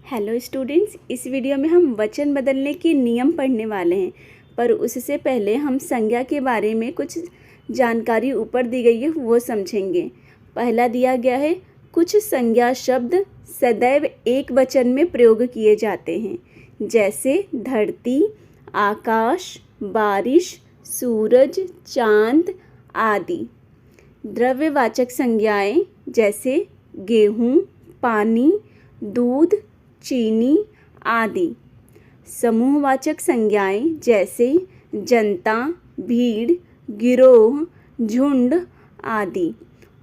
Hello students, इस video में हम वचन बदलने के नियम पढ़ने वाले हैं। पर उससे पहले हम संज्ञा के बारे में कुछ जानकारी ऊपर दी गई है वो समझेंगे। पहला दिया गया है, कुछ संज्ञा शब्द सदैव एक वचन में प्रयोग किए जाते हैं, जैसे धरती, आकाश, बारिश, सूरज, चांद आदि। द्रव्यवाचक संज्ञाएं जैसे गेहूँ, पानी, दूध, चीनी आदि। समूहवाचक संज्ञाएं जैसे जनता, भीड़, गिरोह, झुंड आदि।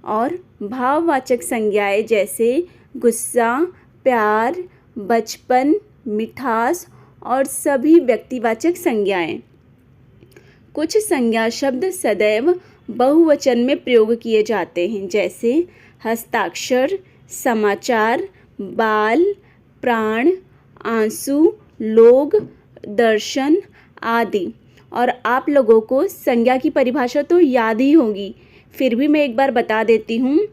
और भाववाचक संज्ञाएं जैसे गुस्सा, प्यार, बचपन, मिठास और सभी व्यक्तिवाचक संज्ञाएं। कुछ संज्ञा शब्द सदैव बहुवचन में प्रयोग किए जाते हैं, जैसे हस्ताक्षर, समाचार, बाल, प्राण, आंसू, लोग, दर्शन आदि। और आप लोगों को संज्ञा की परिभाषा तो याद ही होगी, फिर भी मैं एक बार बता देती हूँ।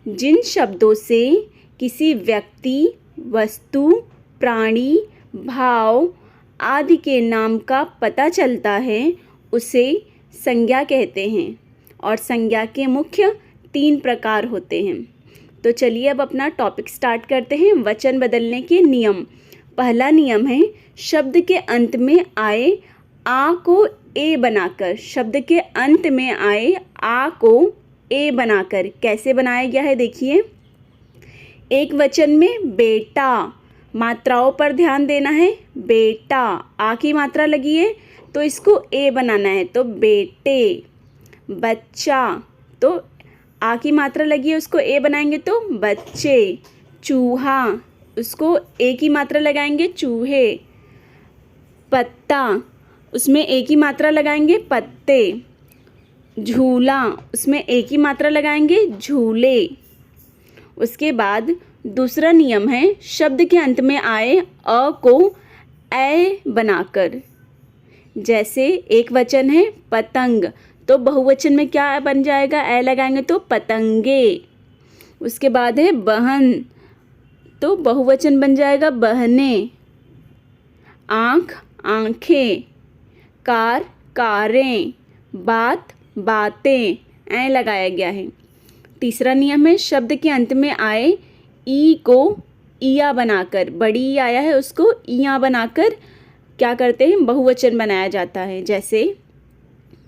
जिन शब्दों से किसी व्यक्ति, वस्तु, प्राणी, भाव आदि के नाम का पता चलता है उसे संज्ञा कहते हैं। और संज्ञा के मुख्य 3 प्रकार होते हैं। तो चलिए अब अपना टॉपिक स्टार्ट करते हैं, वचन बदलने के नियम। पहला नियम है, शब्द के अंत में आए आ को ए बनाकर। शब्द के अंत में आए आ को ए बनाकर कैसे बनाया गया है, देखिए। एक वचन में बेटा, मात्राओं पर ध्यान देना है। बेटा, आ की मात्रा लगी है तो इसको ए बनाना है, तो बेटे। बच्चा, तो आ की मात्रा लगी है उसको ए बनाएंगे तो बच्चे। चूहा, उसको ए की मात्रा लगाएंगे चूहे। पत्ता, उसमें ए की मात्रा लगाएंगे पत्ते। झूला, उसमें ए की मात्रा लगाएंगे झूले। उसके बाद दूसरा नियम है, शब्द के अंत में आए अ को ए बनाकर। जैसे एक वचन है पतंग, तो बहुवचन में क्या बन जाएगा, ए लगाएंगे तो पतंगे। उसके बाद है बहन, तो बहुवचन बन जाएगा बहने। आँख, आँखें। कार, कारें। बात, बातें, ए लगाया गया है। तीसरा नियम है, शब्द के अंत में आए ई को इया बनाकर, बड़ी ई आया है उसको इया बनाकर क्या करते हैं, बहुवचन बनाया जाता है। जैसे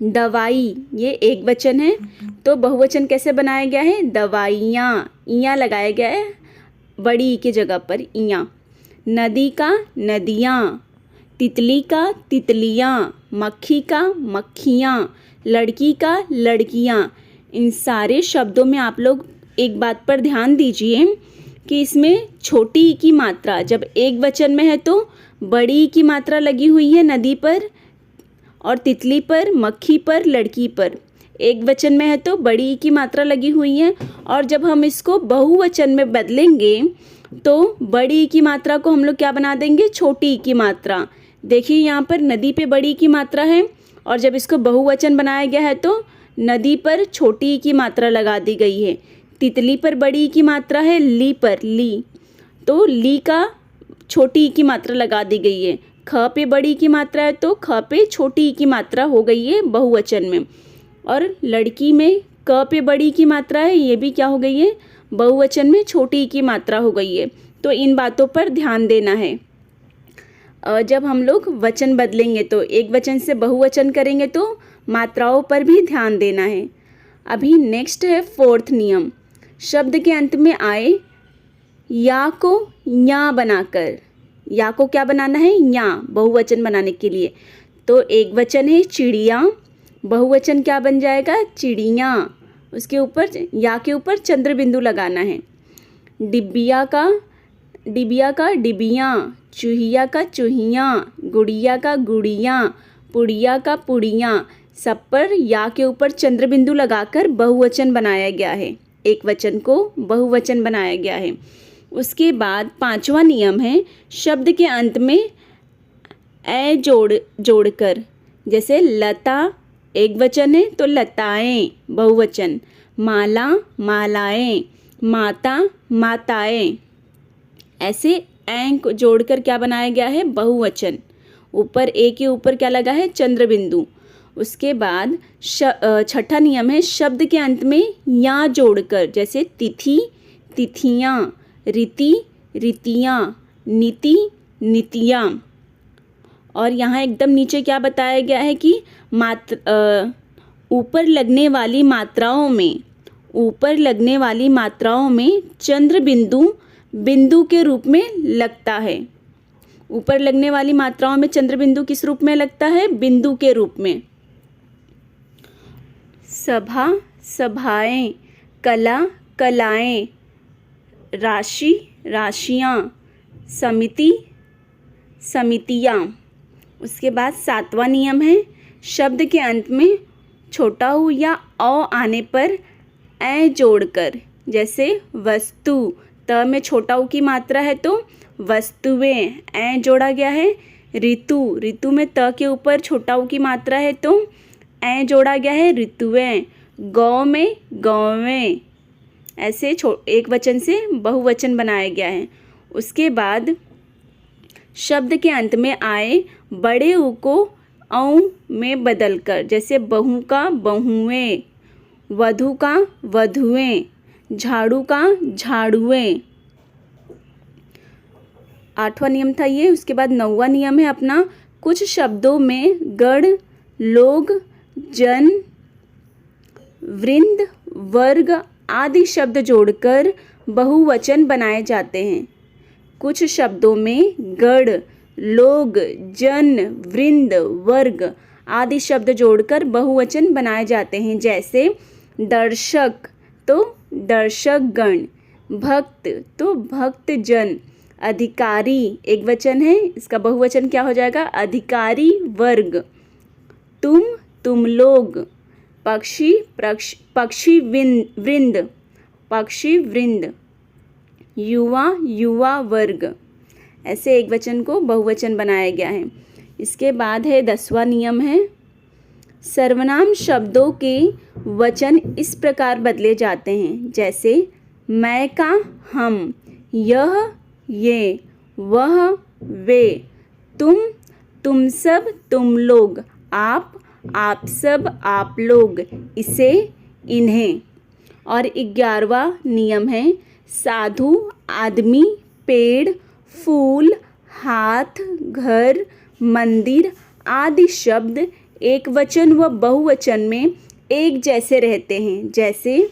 दवाई, ये एक वचन है तो बहुवचन कैसे बनाया गया है, दवाइयाँ, इया लगाया गया है बड़ी ई की जगह पर इया। नदी का नदियाँ। तितली का तितलियाँ। मक्खी का मक्खियाँ। लड़की का लड़कियाँ। इन सारे शब्दों में आप लोग एक बात पर ध्यान दीजिए कि इसमें छोटी ई की मात्रा जब एक वचन में है तो बड़ी ई की मात्रा लगी हुई है नदी पर और तितली पर, मक्खी पर, लड़की पर। एक वचन में है तो बड़ी ई की मात्रा लगी हुई है। और जब हम इसको बहुवचन में बदलेंगे तो बड़ी ई की मात्रा को हम लोग क्या बना देंगे, छोटी ई की मात्रा। देखिए यहाँ पर नदी पे बड़ी ई की मात्रा है और जब इसको बहुवचन बनाया गया है तो नदी पर छोटी ई की मात्रा लगा दी गई है। तितली पर बड़ी ई की मात्रा है, ली पर ली, तो ली का छोटी ई की मात्रा लगा दी गई है। ख पे बड़ी की मात्रा है तो ख पे छोटी की मात्रा हो गई है बहुवचन में। और लड़की में क पे बड़ी की मात्रा है, ये भी क्या हो गई है, बहुवचन में छोटी की मात्रा हो गई है। तो इन बातों पर ध्यान देना है। जब हम लोग वचन बदलेंगे तो एक वचन से बहुवचन करेंगे तो मात्राओं पर भी ध्यान देना है। अभी नेक्स्ट है 4th नियम, शब्द के अंत में आए या को या बनाकर। या को क्या बनाना है, या, बहुवचन बनाने के लिए। तो एक वचन है चिड़िया, बहुवचन क्या बन जाएगा, चिड़िया। उसके ऊपर या के ऊपर चंद्र बिंदु लगाना है। डिबिया का डिबियाँ। चूहिया का चूहियाँ। गुड़िया का गुड़ियाँ। पुड़िया का पुड़ियाँ। सब पर या के ऊपर चंद्र बिंदु लगाकर बहुवचन बनाया गया है, एक वचन को बहुवचन बनाया गया है। उसके बाद 5वां नियम है, शब्द के अंत में ए जोड़कर। जैसे लता एक वचन है तो लताएं बहुवचन। माला, मालाएं। माता, माताएं। ऐसे ऐं को जोड़कर क्या बनाया गया है, बहुवचन। ऊपर ए के ऊपर क्या लगा है, चंद्र बिंदु। उसके बाद छठा नियम है शब्द के अंत में या जोड़कर, जैसे तिथि तिथियाँ, रीति रीतियाँ, नीति नीतियाँ। और यहाँ एकदम नीचे क्या बताया गया है कि ऊपर लगने वाली मात्राओं में चंद्र बिंदु के रूप में लगता है। ऊपर लगने वाली मात्राओं में चंद्र बिंदु किस रूप में लगता है, बिंदु के रूप में। सभा सभाएं, कला कलाएं, राशि राशियाँ, समिति समितियाँ। उसके बाद सातवां नियम है शब्द के अंत में छोटा ऊ या औ आने पर ऐ जोड़कर, जैसे वस्तु, त में छोटा ऊ की मात्रा है तो वस्तुएं, ऐ जोड़ा गया है। ऋतु में त के ऊपर छोटा ऊ की मात्रा है तो ऐ जोड़ा गया है, ऋतुएं। गौ में गौवें, ऐसे एक वचन से बहुवचन बनाया गया है। उसके बाद शब्द के अंत में आए बड़े ऊ को औ में बदलकर, जैसे बहू का बहुएं, वधु का वधुएं, झाड़ू का झाड़ुएं। आठवां नियम था ये। उसके बाद नौवां नियम है अपना, कुछ शब्दों में गण, लोग, जन, वृंद, वर्ग आदि शब्द जोड़कर बहुवचन बनाए जाते हैं। कुछ शब्दों में गण, लोग, जन, वृंद, वर्ग आदि शब्द जोड़कर बहुवचन बनाए जाते हैं, जैसे दर्शक तो दर्शकगण, भक्त तो भक्तजन, अधिकारी एक वचन है, इसका बहुवचन क्या हो जाएगा, अधिकारी वर्ग, तुम लोग, पक्षी वृंद, युवा वर्ग। ऐसे एक वचन को बहुवचन बनाया गया है। इसके बाद है 10वां नियम है सर्वनाम शब्दों के वचन इस प्रकार बदले जाते हैं, जैसे मैं का हम, यह ये, वह वे, तुम सब तुम लोग, आप सब आप लोग, इसे इन्हें। और 11वां नियम है साधु, आदमी, पेड़, फूल, हाथ, घर, मंदिर आदि शब्द एक वचन व बहुवचन में एक जैसे रहते हैं, जैसे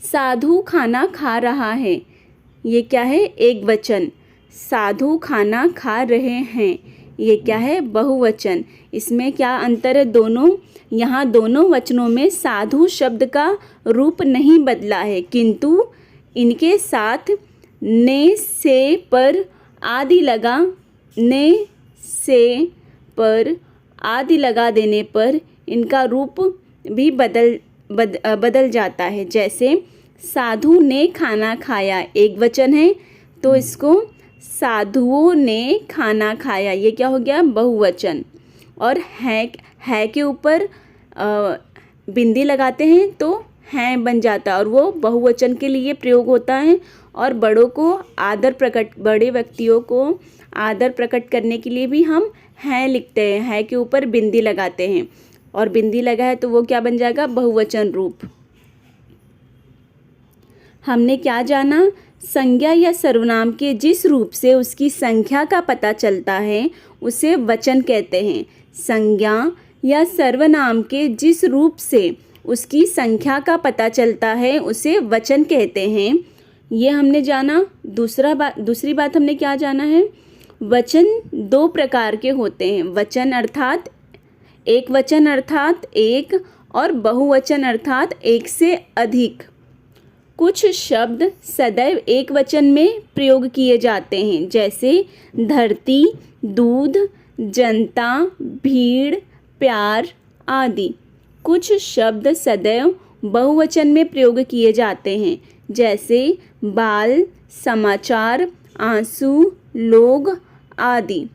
साधु खाना खा रहा है, ये क्या है, एक वचन। साधु खाना खा रहे हैं, ये क्या है, बहुवचन। इसमें क्या अंतर है, यहाँ दोनों वचनों में साधु शब्द का रूप नहीं बदला है, किंतु इनके साथ ने से पर आदि लगा देने पर इनका रूप भी बदल जाता है। जैसे साधु ने खाना खाया एक वचन है तो इसको साधुओं ने खाना खाया, ये क्या हो गया, बहुवचन। और है के ऊपर बिंदी लगाते हैं तो हैं बन जाता है और वो बहुवचन के लिए प्रयोग होता है। और बड़े व्यक्तियों को आदर प्रकट करने के लिए भी हम हैं लिखते हैं, है के ऊपर बिंदी लगाते हैं और बिंदी लगा है तो वो क्या बन जाएगा, बहुवचन रूप। हमने क्या जाना, संज्ञा या सर्वनाम के जिस रूप से उसकी संख्या का पता चलता है उसे वचन कहते हैं। संज्ञा या सर्वनाम के जिस रूप से उसकी संख्या का पता चलता है उसे वचन कहते हैं। ये हमने जाना। दूसरी बात हमने क्या जाना है, वचन दो प्रकार के होते हैं, वचन अर्थात एक वचन अर्थात एक और बहुवचन अर्थात एक से अधिक। कुछ शब्द सदैव एक वचन में प्रयोग किए जाते हैं, जैसे धरती, दूध, जनता, भीड़, प्यार आदि। कुछ शब्द सदैव बहुवचन में प्रयोग किए जाते हैं, जैसे बाल, समाचार, आंसू, लोग आदि।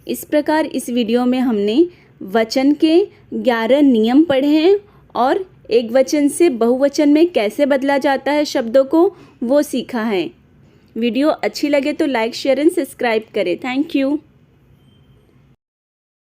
इस प्रकार इस वीडियो में हमने वचन के 11 नियम पढ़े हैं और एक वचन से बहुवचन में कैसे बदला जाता है शब्दों को वो सीखा है। वीडियो अच्छी लगे तो लाइक शेयर एंड सब्सक्राइब करें। Thank you.